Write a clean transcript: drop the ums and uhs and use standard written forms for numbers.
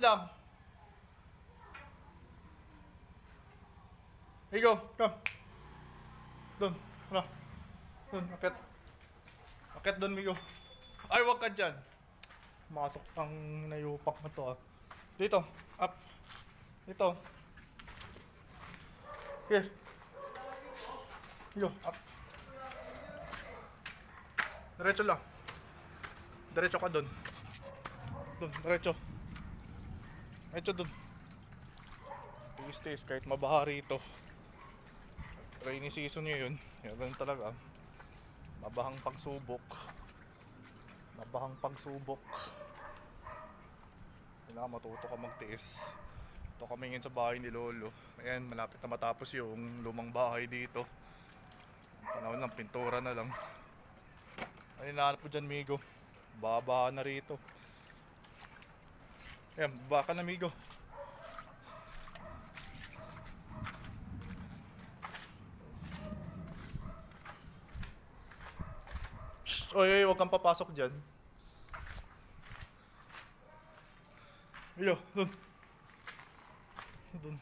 lang. Migo, come. Doon, ano? Doon, akit. Akit doon, Migo. Ay, wag ka dyan. Masok ang nayupak na to, ah. Dito, up. Dito. Here. Migo, up. Diretso lang. Diretso ka doon. Doon, diretso. Diretso doon. Tiis-tiis kahit mabaha rito. Rainy season ngayon. Yan talaga. Mabahang pagsubok. Mabahang pagsubok. Kailangan matuto ka magtiis. Ito kami ngayon sa bahay ni Lolo. Ayan, malapit na matapos yung lumang bahay dito. Panahon lang, pintura na lang. Ano hinahanap mo dyan, Migo? Baba na rito. Ayan, baba ka na, Migo. Shhh! Oy, huwag kang papasok dyan. Migo, dun. Dun.